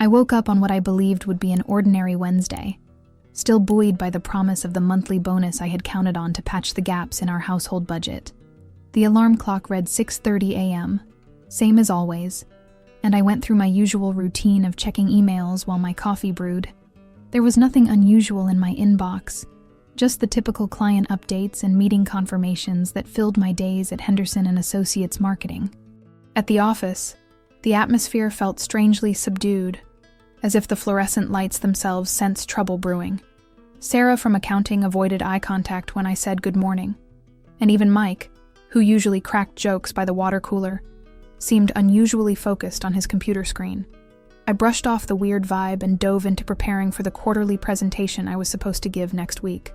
I woke up on what I believed would be an ordinary Wednesday, still buoyed by the promise of the monthly bonus I had counted on to patch the gaps in our household budget. The alarm clock read 6:30 a.m., same as always, and I went through my usual routine of checking emails while my coffee brewed. There was nothing unusual in my inbox, just the typical client updates and meeting confirmations that filled my days at Henderson & Associates Marketing. At the office, the atmosphere felt strangely subdued, as if the fluorescent lights themselves sensed trouble brewing. Sarah from accounting avoided eye contact when I said good morning, and even Mike, who usually cracked jokes by the water cooler, seemed unusually focused on his computer screen. I brushed off the weird vibe and dove into preparing for the quarterly presentation I was supposed to give next week.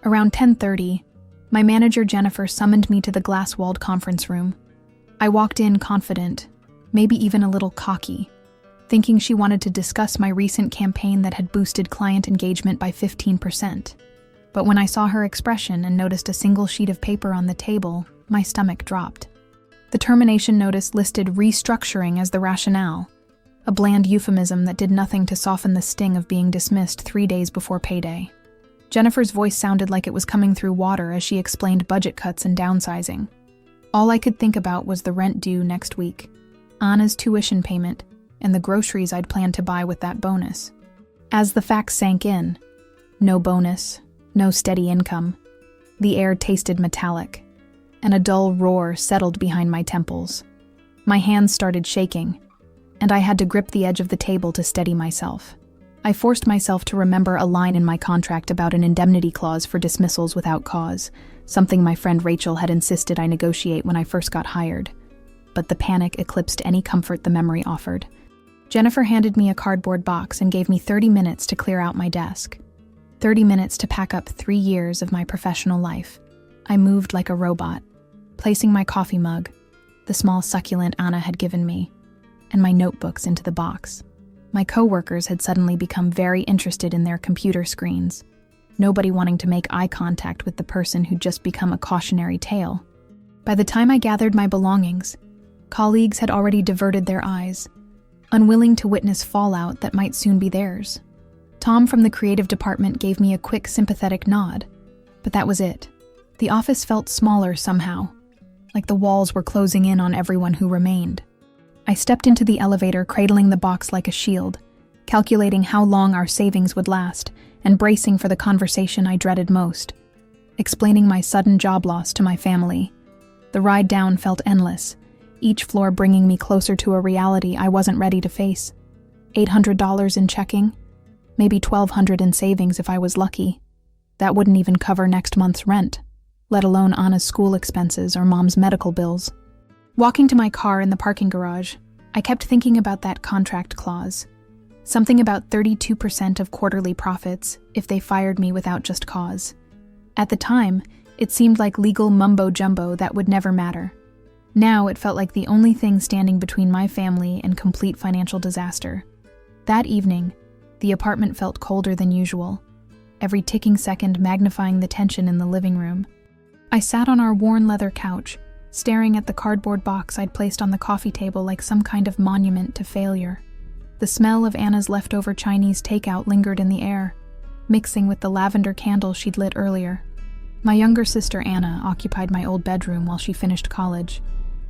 Around 10:30, my manager Jennifer summoned me to the glass-walled conference room. I walked in confident, maybe even a little cocky, thinking she wanted to discuss my recent campaign that had boosted client engagement by 15%. But when I saw her expression and noticed a single sheet of paper on the table, my stomach dropped. The termination notice listed restructuring as the rationale, a bland euphemism that did nothing to soften the sting of being dismissed 3 days before payday. Jennifer's voice sounded like it was coming through water as she explained budget cuts and downsizing. All I could think about was the rent due next week, Anna's tuition payment, and the groceries I'd planned to buy with that bonus. As the facts sank in, no bonus, no steady income, the air tasted metallic, and a dull roar settled behind my temples. My hands started shaking, and I had to grip the edge of the table to steady myself. I forced myself to remember a line in my contract about an indemnity clause for dismissals without cause, something my friend Rachel had insisted I negotiate when I first got hired. But the panic eclipsed any comfort the memory offered. Jennifer handed me a cardboard box and gave me 30 minutes to clear out my desk. 30 minutes to pack up 3 years of my professional life. I moved like a robot, placing my coffee mug, the small succulent Anna had given me, and my notebooks into the box. My coworkers had suddenly become very interested in their computer screens, nobody wanting to make eye contact with the person who'd just become a cautionary tale. By the time I gathered my belongings, colleagues had already diverted their eyes, unwilling to witness fallout that might soon be theirs. Tom from the creative department gave me a quick, sympathetic nod, but that was it. The office felt smaller somehow, like the walls were closing in on everyone who remained. I stepped into the elevator, cradling the box like a shield, calculating how long our savings would last, and bracing for the conversation I dreaded most, explaining my sudden job loss to my family. The ride down felt endless, each floor bringing me closer to a reality I wasn't ready to face. $800 in checking, maybe $1,200 in savings if I was lucky. That wouldn't even cover next month's rent, let alone Anna's school expenses or Mom's medical bills. Walking to my car in the parking garage, I kept thinking about that contract clause. Something about 32% of quarterly profits if they fired me without just cause. At the time, it seemed like legal mumbo-jumbo that would never matter. Now it felt like the only thing standing between my family and complete financial disaster. That evening, the apartment felt colder than usual, every ticking second magnifying the tension in the living room. I sat on our worn leather couch, staring at the cardboard box I'd placed on the coffee table like some kind of monument to failure. The smell of Anna's leftover Chinese takeout lingered in the air, mixing with the lavender candle she'd lit earlier. My younger sister Anna occupied my old bedroom while she finished college,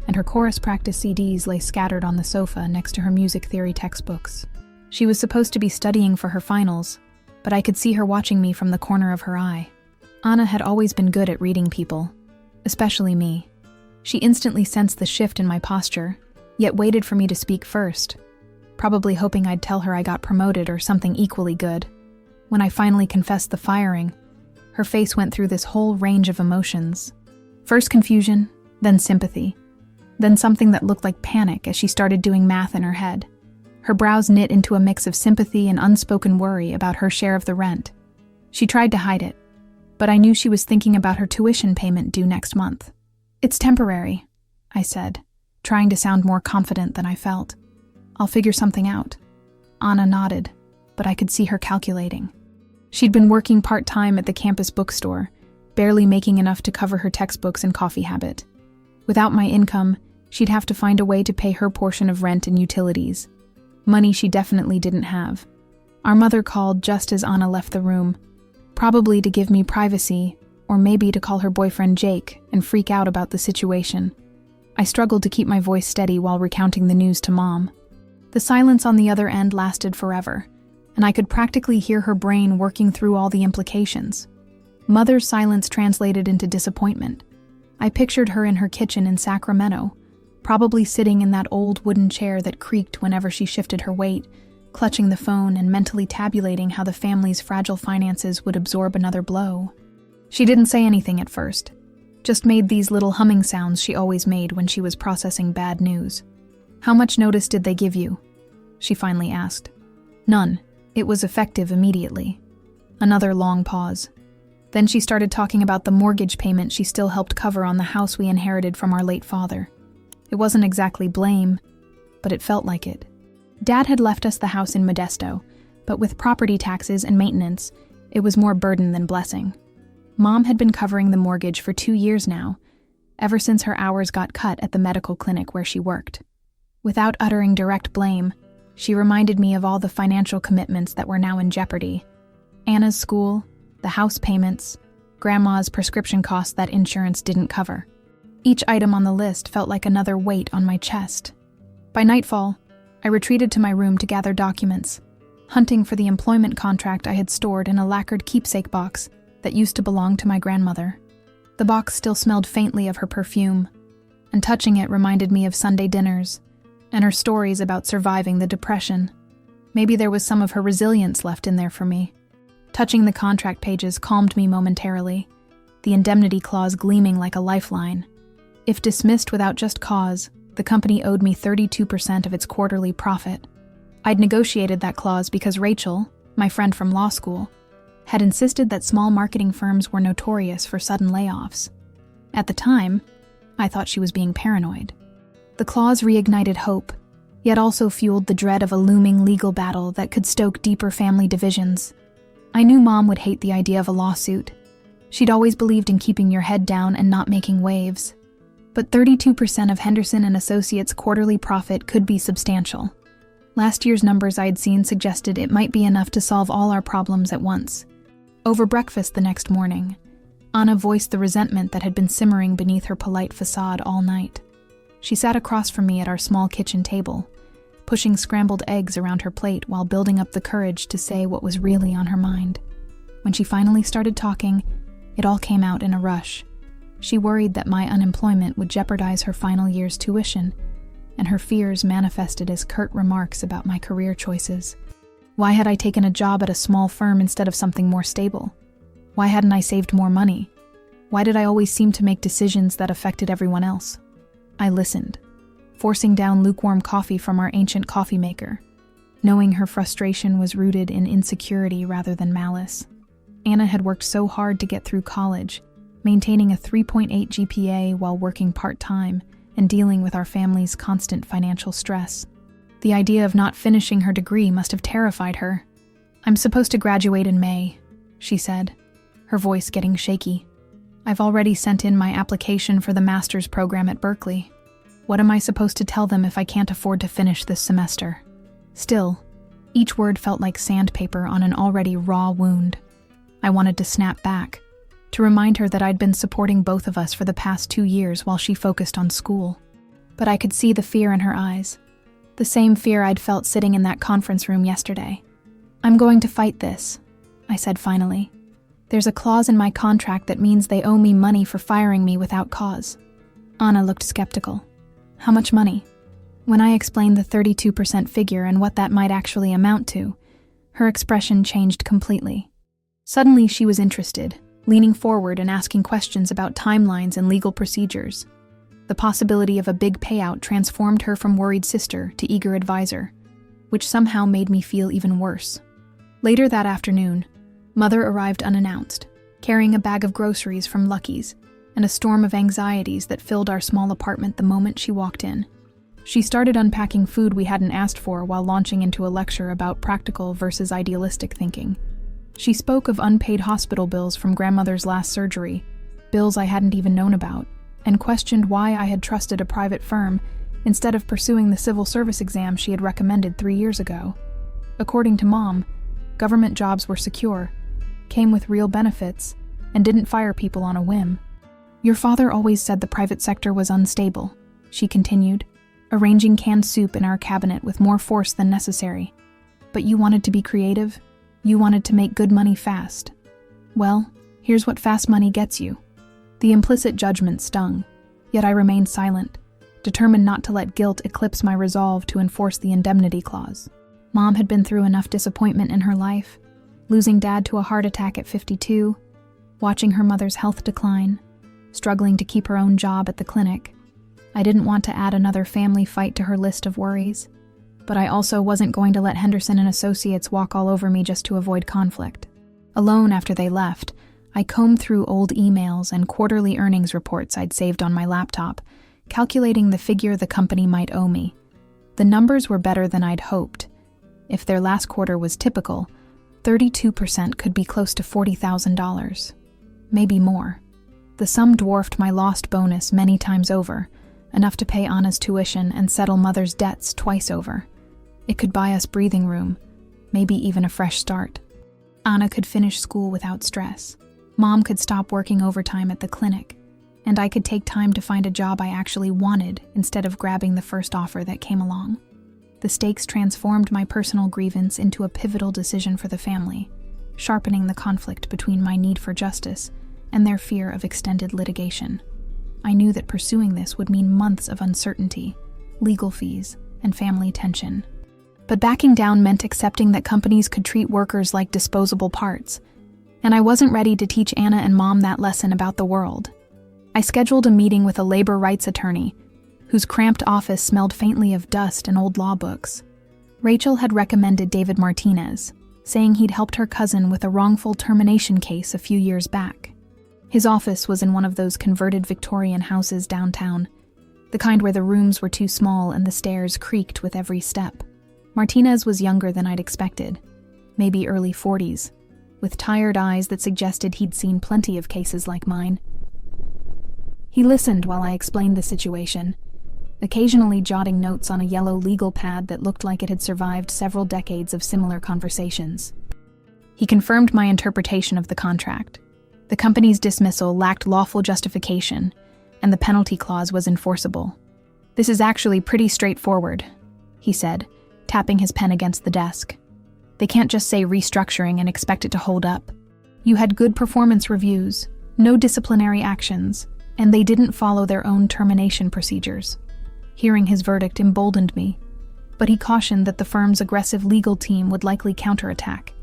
and her chorus practice CDs lay scattered on the sofa next to her music theory textbooks. She was supposed to be studying for her finals, but I could see her watching me from the corner of her eye. Anna had always been good at reading people, especially me. She instantly sensed the shift in my posture, yet waited for me to speak first, probably hoping I'd tell her I got promoted or something equally good. When I finally confessed the firing, her face went through this whole range of emotions. First confusion, then sympathy, then something that looked like panic as she started doing math in her head. Her brows knit into a mix of sympathy and unspoken worry about her share of the rent. She tried to hide it, but I knew she was thinking about her tuition payment due next month. "It's temporary," I said, trying to sound more confident than I felt. "I'll figure something out." Anna nodded, but I could see her calculating. She'd been working part-time at the campus bookstore, barely making enough to cover her textbooks and coffee habit. Without my income, she'd have to find a way to pay her portion of rent and utilities. Money she definitely didn't have. Our mother called just as Anna left the room, probably to give me privacy, or maybe to call her boyfriend Jake and freak out about the situation. I struggled to keep my voice steady while recounting the news to Mom. The silence on the other end lasted forever, and I could practically hear her brain working through all the implications. Mother's silence translated into disappointment. I pictured her in her kitchen in Sacramento, probably sitting in that old wooden chair that creaked whenever she shifted her weight, clutching the phone and mentally tabulating how the family's fragile finances would absorb another blow. She didn't say anything at first, just made these little humming sounds she always made when she was processing bad news. "How much notice did they give you?" she finally asked. "None. It was effective immediately." Another long pause. Then she started talking about the mortgage payment she still helped cover on the house we inherited from our late father. It wasn't exactly blame, but it felt like it. Dad had left us the house in Modesto, but with property taxes and maintenance, it was more burden than blessing. Mom had been covering the mortgage for 2 years now, ever since her hours got cut at the medical clinic where she worked. Without uttering direct blame, she reminded me of all the financial commitments that were now in jeopardy. Anna's school, the house payments, Grandma's prescription costs that insurance didn't cover. Each item on the list felt like another weight on my chest. By nightfall, I retreated to my room to gather documents, hunting for the employment contract I had stored in a lacquered keepsake box that used to belong to my grandmother. The box still smelled faintly of her perfume, and touching it reminded me of Sunday dinners and her stories about surviving the Depression. Maybe there was some of her resilience left in there for me. Touching the contract pages calmed me momentarily, the indemnity clause gleaming like a lifeline. If dismissed without just cause, the company owed me 32% of its quarterly profit. I'd negotiated that clause because Rachel, my friend from law school, had insisted that small marketing firms were notorious for sudden layoffs. At the time, I thought she was being paranoid. The clause reignited hope, yet also fueled the dread of a looming legal battle that could stoke deeper family divisions. I knew Mom would hate the idea of a lawsuit. She'd always believed in keeping your head down and not making waves. But 32% of Henderson and Associates' quarterly profit could be substantial. Last year's numbers I'd seen suggested it might be enough to solve all our problems at once. Over breakfast the next morning, Anna voiced the resentment that had been simmering beneath her polite facade all night. She sat across from me at our small kitchen table, pushing scrambled eggs around her plate while building up the courage to say what was really on her mind. When she finally started talking, it all came out in a rush. She worried that my unemployment would jeopardize her final year's tuition, and her fears manifested as curt remarks about my career choices. Why had I taken a job at a small firm instead of something more stable? Why hadn't I saved more money? Why did I always seem to make decisions that affected everyone else? I listened, forcing down lukewarm coffee from our ancient coffee maker, knowing her frustration was rooted in insecurity rather than malice. Anna had worked so hard to get through college, maintaining a 3.8 GPA while working part-time and dealing with our family's constant financial stress. The idea of not finishing her degree must have terrified her. "I'm supposed to graduate in May," she said, her voice getting shaky. "I've already sent in my application for the master's program at Berkeley. What am I supposed to tell them if I can't afford to finish this semester?" Still, each word felt like sandpaper on an already raw wound. I wanted to snap back, to remind her that I'd been supporting both of us for the past 2 years while she focused on school. But I could see the fear in her eyes, the same fear I'd felt sitting in that conference room yesterday. "I'm going to fight this," I said finally. "There's a clause in my contract that means they owe me money for firing me without cause." Anna looked skeptical. "How much money?" When I explained the 32% figure and what that might actually amount to, her expression changed completely. Suddenly she was interested, leaning forward and asking questions about timelines and legal procedures. The possibility of a big payout transformed her from worried sister to eager advisor, which somehow made me feel even worse. Later that afternoon, Mother arrived unannounced, carrying a bag of groceries from Lucky's and a storm of anxieties that filled our small apartment the moment she walked in. She started unpacking food we hadn't asked for while launching into a lecture about practical versus idealistic thinking. She spoke of unpaid hospital bills from grandmother's last surgery, bills I hadn't even known about, and questioned why I had trusted a private firm, instead of pursuing the civil service exam she had recommended 3 years ago. According to Mom, government jobs were secure, came with real benefits, and didn't fire people on a whim. "Your father always said the private sector was unstable," she continued, arranging canned soup in our cabinet with more force than necessary. "But you wanted to be creative. You wanted to make good money fast. Well, here's what fast money gets you." The implicit judgment stung, yet I remained silent, determined not to let guilt eclipse my resolve to enforce the indemnity clause. Mom had been through enough disappointment in her life, losing Dad to a heart attack at 52, watching her mother's health decline, struggling to keep her own job at the clinic. I didn't want to add another family fight to her list of worries, but I also wasn't going to let Henderson and Associates walk all over me just to avoid conflict. Alone after they left, I combed through old emails and quarterly earnings reports I'd saved on my laptop, calculating the figure the company might owe me. The numbers were better than I'd hoped. If their last quarter was typical, 32% could be close to $40,000. Maybe more. The sum dwarfed my lost bonus many times over, enough to pay Anna's tuition and settle Mother's debts twice over. It could buy us breathing room, maybe even a fresh start. Anna could finish school without stress. Mom could stop working overtime at the clinic, and I could take time to find a job I actually wanted instead of grabbing the first offer that came along. The stakes transformed my personal grievance into a pivotal decision for the family, sharpening the conflict between my need for justice and their fear of extended litigation. I knew that pursuing this would mean months of uncertainty, legal fees, and family tension. But backing down meant accepting that companies could treat workers like disposable parts, and I wasn't ready to teach Anna and Mom that lesson about the world. I scheduled a meeting with a labor rights attorney, whose cramped office smelled faintly of dust and old law books. Rachel had recommended David Martinez, saying he'd helped her cousin with a wrongful termination case a few years back. His office was in one of those converted Victorian houses downtown, the kind where the rooms were too small and the stairs creaked with every step. Martinez was younger than I'd expected, maybe early 40s, with tired eyes that suggested he'd seen plenty of cases like mine. He listened while I explained the situation, occasionally jotting notes on a yellow legal pad that looked like it had survived several decades of similar conversations. He confirmed my interpretation of the contract. The company's dismissal lacked lawful justification, and the penalty clause was enforceable. "This is actually pretty straightforward," he said, tapping his pen against the desk. "They can't just say restructuring and expect it to hold up. You had good performance reviews, no disciplinary actions, and they didn't follow their own termination procedures." Hearing his verdict emboldened me, but he cautioned that the firm's aggressive legal team would likely counterattack,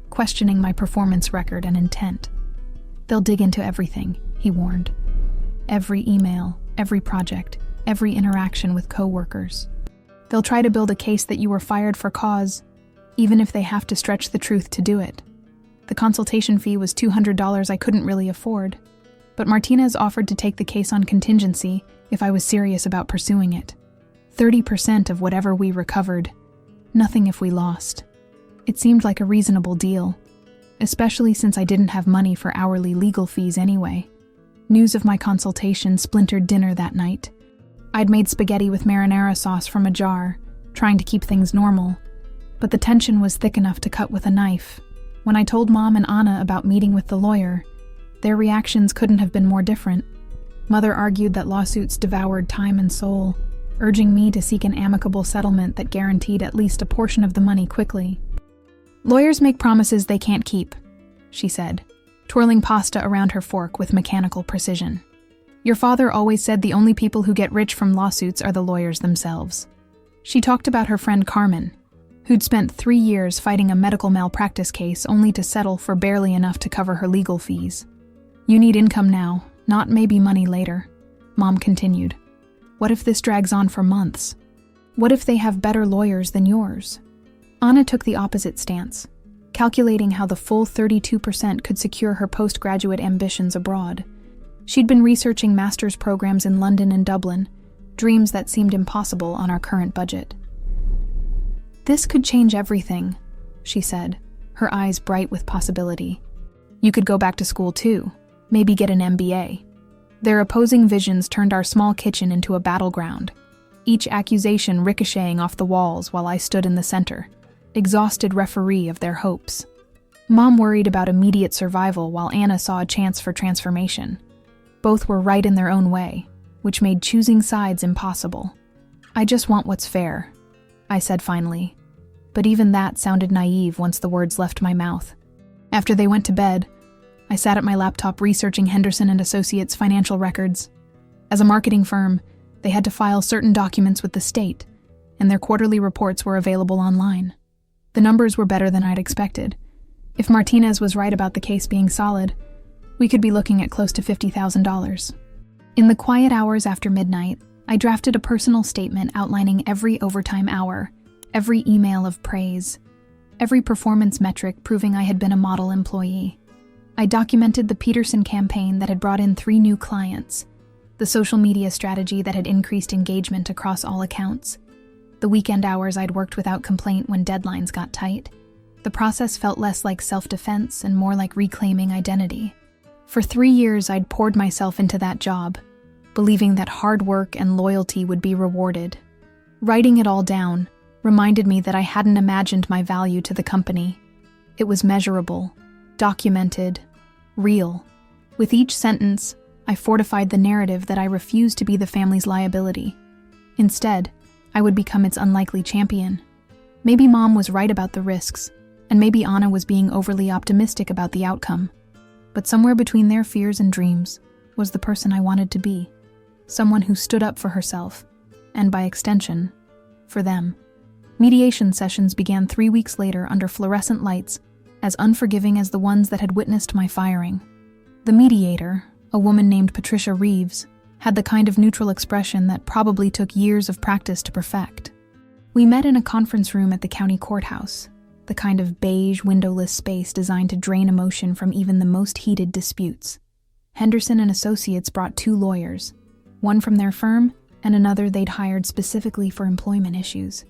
questioning my performance record and intent. "They'll dig into everything," he warned. "Every email, every project, every interaction with co-workers. They'll try to build a case that you were fired for cause, even if they have to stretch the truth to do it." The consultation fee was $200 I couldn't really afford, but Martinez offered to take the case on contingency if I was serious about pursuing it. 30% of whatever we recovered, nothing if we lost. It seemed like a reasonable deal, especially since I didn't have money for hourly legal fees anyway. News of my consultation splintered dinner that night. I'd made spaghetti with marinara sauce from a jar, trying to keep things normal, but the tension was thick enough to cut with a knife. When I told Mom and Anna about meeting with the lawyer, their reactions couldn't have been more different. Mother argued that lawsuits devoured time and soul, urging me to seek an amicable settlement that guaranteed at least a portion of the money quickly. "Lawyers make promises they can't keep," she said, twirling pasta around her fork with mechanical precision. "Your father always said the only people who get rich from lawsuits are the lawyers themselves." She talked about her friend Carmen, who'd spent 3 years fighting a medical malpractice case only to settle for barely enough to cover her legal fees. "You need income now, not maybe money later," Mom continued. "What if this drags on for months? What if they have better lawyers than yours?" Anna took the opposite stance, calculating how the full 32% could secure her postgraduate ambitions abroad. She'd been researching master's programs in London and Dublin, dreams that seemed impossible on our current budget. "This could change everything," she said, her eyes bright with possibility. "You could go back to school too, maybe get an MBA." Their opposing visions turned our small kitchen into a battleground. each accusation ricocheting off the walls while I stood in the center, exhausted referee of their hopes. Mom worried about immediate survival while Anna saw a chance for transformation. Both were right in their own way, which made choosing sides impossible. "I just want what's fair," I said finally. But even that sounded naive once the words left my mouth. After they went to bed, I sat at my laptop researching Henderson and Associates' financial records. As a marketing firm, they had to file certain documents with the state, and their quarterly reports were available online. The numbers were better than I'd expected. If Martinez was right about the case being solid, we could be looking at close to $50,000. In the quiet hours after midnight, I drafted a personal statement outlining every overtime hour, every email of praise, every performance metric proving I had been a model employee. I documented the Peterson campaign that had brought in 3 new clients, the social media strategy that had increased engagement across all accounts, the weekend hours I'd worked without complaint when deadlines got tight. The process felt less like self-defense and more like reclaiming identity. For 3 years, I'd poured myself into that job, believing that hard work and loyalty would be rewarded. Writing it all down reminded me that I hadn't imagined my value to the company. It was measurable, documented, real. With each sentence, I fortified the narrative that I refused to be the family's liability. Instead, I would become its unlikely champion. Maybe Mom was right about the risks, and maybe Anna was being overly optimistic about the outcome. But somewhere between their fears and dreams was the person I wanted to be. Someone who stood up for herself, and by extension, for them. Mediation sessions began 3 weeks later under fluorescent lights, as unforgiving as the ones that had witnessed my firing. The mediator, a woman named Patricia Reeves, had the kind of neutral expression that probably took years of practice to perfect. We met in a conference room at the county courthouse, the kind of beige, windowless space designed to drain emotion from even the most heated disputes. Henderson and Associates brought 2 lawyers, one from their firm and another they'd hired specifically for employment issues.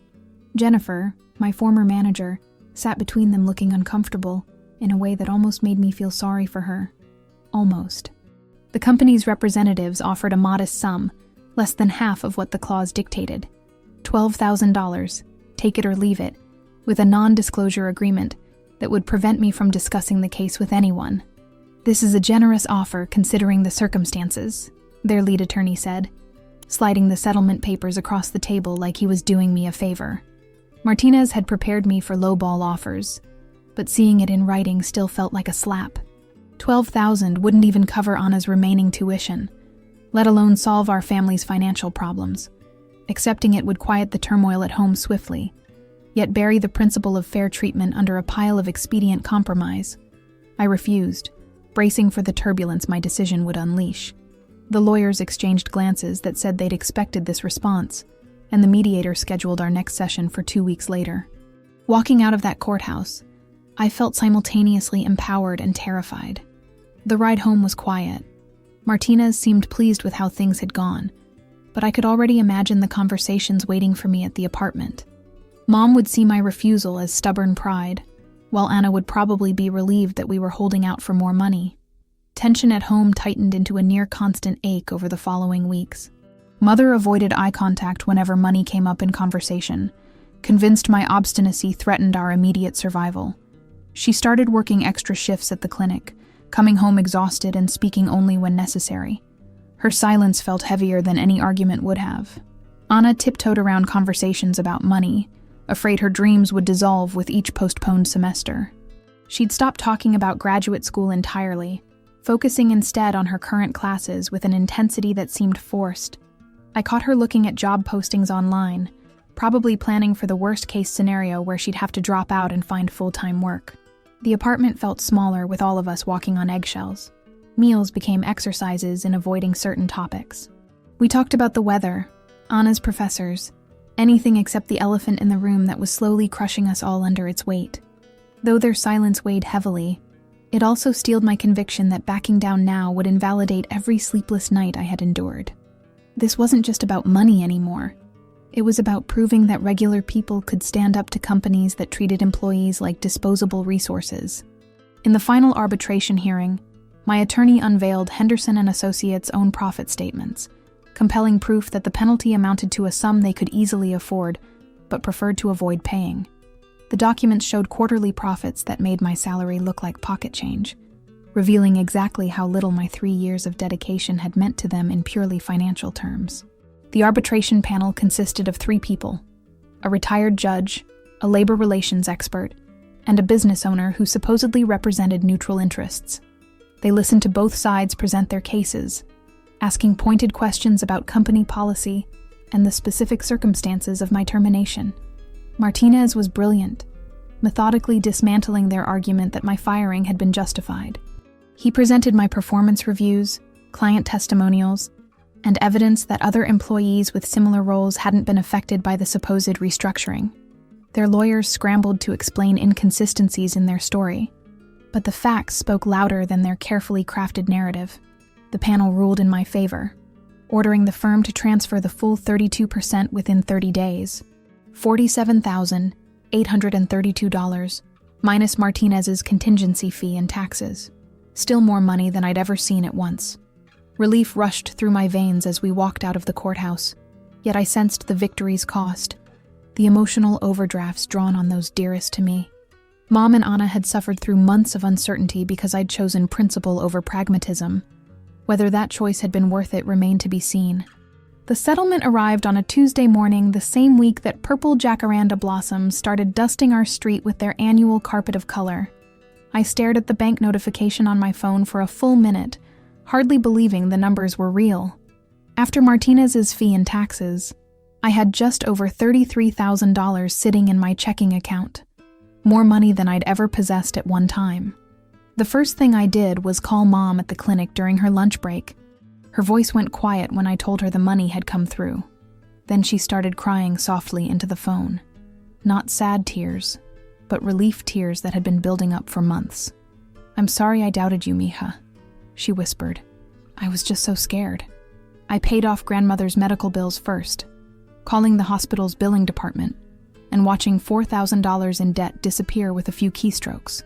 Jennifer, my former manager, sat between them looking uncomfortable in a way that almost made me feel sorry for her. Almost. The company's representatives offered a modest sum, less than half of what the clause dictated. $12,000, take it or leave it, with a non-disclosure agreement that would prevent me from discussing the case with anyone. "This is a generous offer considering the circumstances," their lead attorney said, sliding the settlement papers across the table like he was doing me a favor. Martinez had prepared me for lowball offers, but seeing it in writing still felt like a slap. $12,000 wouldn't even cover Anna's remaining tuition, let alone solve our family's financial problems. Accepting it would quiet the turmoil at home swiftly, yet bury the principle of fair treatment under a pile of expedient compromise. I refused, bracing for the turbulence my decision would unleash. The lawyers exchanged glances that said they'd expected this response, and the mediator scheduled our next session for 2 weeks later. Walking out of that courthouse, I felt simultaneously empowered and terrified. The ride home was quiet. Martinez seemed pleased with how things had gone, but I could already imagine the conversations waiting for me at the apartment. Mom would see my refusal as stubborn pride, while Anna would probably be relieved that we were holding out for more money. Tension at home tightened into a near-constant ache over the following weeks. Mother avoided eye contact whenever money came up in conversation, convinced my obstinacy threatened our immediate survival. She started working extra shifts at the clinic, coming home exhausted and speaking only when necessary. Her silence felt heavier than any argument would have. Anna tiptoed around conversations about money, afraid her dreams would dissolve with each postponed semester. She'd stopped talking about graduate school entirely, focusing instead on her current classes with an intensity that seemed forced. I caught her looking at job postings online, probably planning for the worst-case scenario where she'd have to drop out and find full-time work. The apartment felt smaller with all of us walking on eggshells. Meals became exercises in avoiding certain topics. We talked about the weather, Anna's professors, anything except the elephant in the room that was slowly crushing us all under its weight. Though their silence weighed heavily, it also steeled my conviction that backing down now would invalidate every sleepless night I had endured. This wasn't just about money anymore. It was about proving that regular people could stand up to companies that treated employees like disposable resources. In the final arbitration hearing, my attorney unveiled Henderson and Associates' own profit statements, compelling proof that the penalty amounted to a sum they could easily afford, but preferred to avoid paying. The documents showed quarterly profits that made my salary look like pocket change, revealing exactly how little my 3 years of dedication had meant to them in purely financial terms. The arbitration panel consisted of 3 people: a retired judge, a labor relations expert, and a business owner who supposedly represented neutral interests. They listened to both sides present their cases, asking pointed questions about company policy and the specific circumstances of my termination. Martinez was brilliant, methodically dismantling their argument that my firing had been justified. He presented my performance reviews, client testimonials, and evidence that other employees with similar roles hadn't been affected by the supposed restructuring. Their lawyers scrambled to explain inconsistencies in their story, but the facts spoke louder than their carefully crafted narrative. The panel ruled in my favor, ordering the firm to transfer the full 32% within 30 days, $47,832, minus Martinez's contingency fee and taxes. Still more money than I'd ever seen at once. Relief rushed through my veins as we walked out of the courthouse, yet I sensed the victory's cost, the emotional overdrafts drawn on those dearest to me. Mom and Anna had suffered through months of uncertainty because I'd chosen principle over pragmatism. Whether that choice had been worth it remained to be seen. The settlement arrived on a Tuesday morning, the same week that purple jacaranda blossoms started dusting our street with their annual carpet of color. I stared at the bank notification on my phone for a full minute, hardly believing the numbers were real. After Martinez's fee and taxes, I had just over $33,000 sitting in my checking account, more money than I'd ever possessed at one time. The first thing I did was call Mom at the clinic during her lunch break. Her voice went quiet when I told her the money had come through. Then she started crying softly into the phone. Not sad tears, but relief tears that had been building up for months. "I'm sorry I doubted you, mija," she whispered. "I was just so scared. I paid off grandmother's medical bills first, calling the hospital's billing department, and watching $4,000 in debt disappear with a few keystrokes."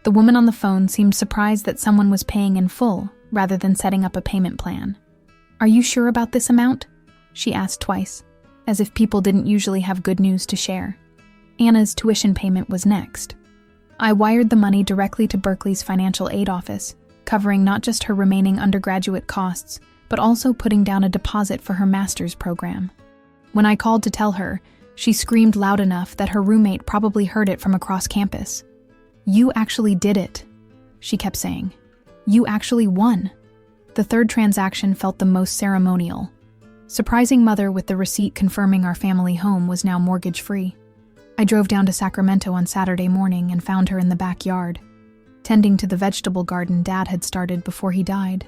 The woman on the phone seemed surprised that someone was paying in full rather than setting up a payment plan. "Are you sure about this amount?" she asked twice, as if people didn't usually have good news to share. Anna's tuition payment was next. I wired the money directly to Berkeley's financial aid office, covering not just her remaining undergraduate costs, but also putting down a deposit for her master's program. When I called to tell her, she screamed loud enough that her roommate probably heard it from across campus. "You actually did it," she kept saying. "You actually won." The third transaction felt the most ceremonial. Surprising Mother with the receipt confirming our family home was now mortgage-free. I drove down to Sacramento on Saturday morning and found her in the backyard, tending to the vegetable garden Dad had started before he died.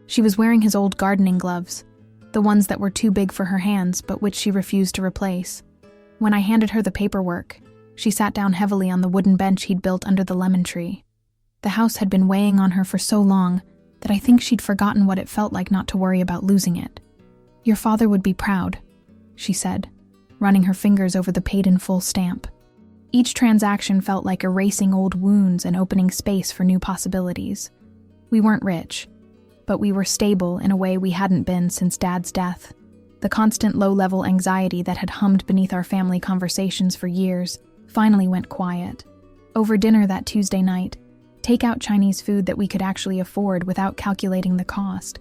She was wearing his old gardening gloves, the ones that were too big for her hands but which she refused to replace. When I handed her the paperwork, she sat down heavily on the wooden bench he'd built under the lemon tree. The house had been weighing on her for so long that I think she'd forgotten what it felt like not to worry about losing it. "Your father would be proud," she said, running her fingers over the paid-in-full stamp. Each transaction felt like erasing old wounds and opening space for new possibilities. We weren't rich, but we were stable in a way we hadn't been since Dad's death. The constant low-level anxiety that had hummed beneath our family conversations for years finally went quiet. Over dinner that Tuesday night, take-out Chinese food that we could actually afford without calculating the cost.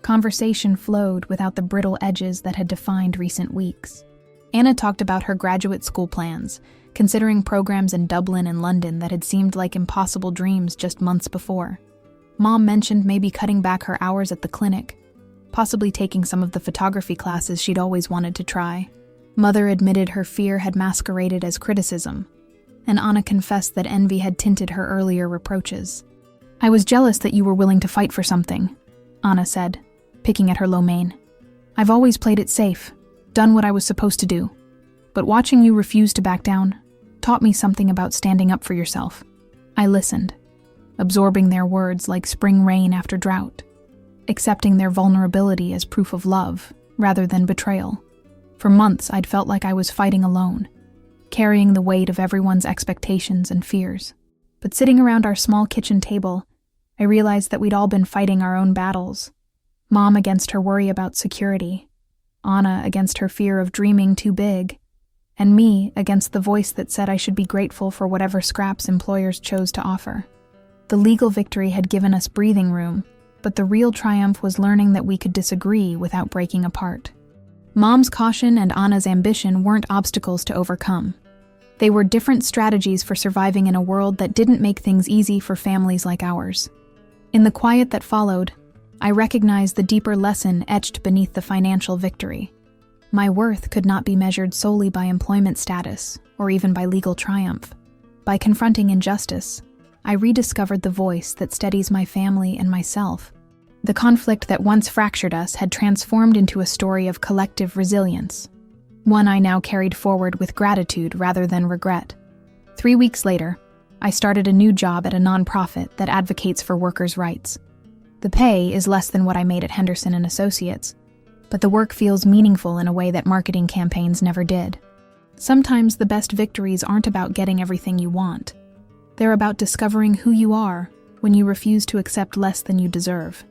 Conversation flowed without the brittle edges that had defined recent weeks. Anna talked about her graduate school plans, considering programs in Dublin and London that had seemed like impossible dreams just months before. Mom mentioned maybe cutting back her hours at the clinic, possibly taking some of the photography classes she'd always wanted to try. Mother admitted her fear had masqueraded as criticism, and Anna confessed that envy had tinted her earlier reproaches. "I was jealous that you were willing to fight for something," Anna said, picking at her lo mein. "I've always played it safe, done what I was supposed to do. But watching you refuse to back down taught me something about standing up for yourself." I listened, absorbing their words like spring rain after drought, accepting their vulnerability as proof of love rather than betrayal. For months, I'd felt like I was fighting alone, carrying the weight of everyone's expectations and fears. But sitting around our small kitchen table, I realized that we'd all been fighting our own battles. Mom against her worry about security, Anna against her fear of dreaming too big, and me against the voice that said I should be grateful for whatever scraps employers chose to offer. The legal victory had given us breathing room, but the real triumph was learning that we could disagree without breaking apart. Mom's caution and Anna's ambition weren't obstacles to overcome. They were different strategies for surviving in a world that didn't make things easy for families like ours. In the quiet that followed, I recognized the deeper lesson etched beneath the financial victory. My worth could not be measured solely by employment status or even by legal triumph. By confronting injustice, I rediscovered the voice that steadies my family and myself. The conflict that once fractured us had transformed into a story of collective resilience, one I now carried forward with gratitude rather than regret. 3 weeks later, I started a new job at a nonprofit that advocates for workers' rights. The pay is less than what I made at Henderson & Associates, but the work feels meaningful in a way that marketing campaigns never did. Sometimes the best victories aren't about getting everything you want. They're about discovering who you are when you refuse to accept less than you deserve.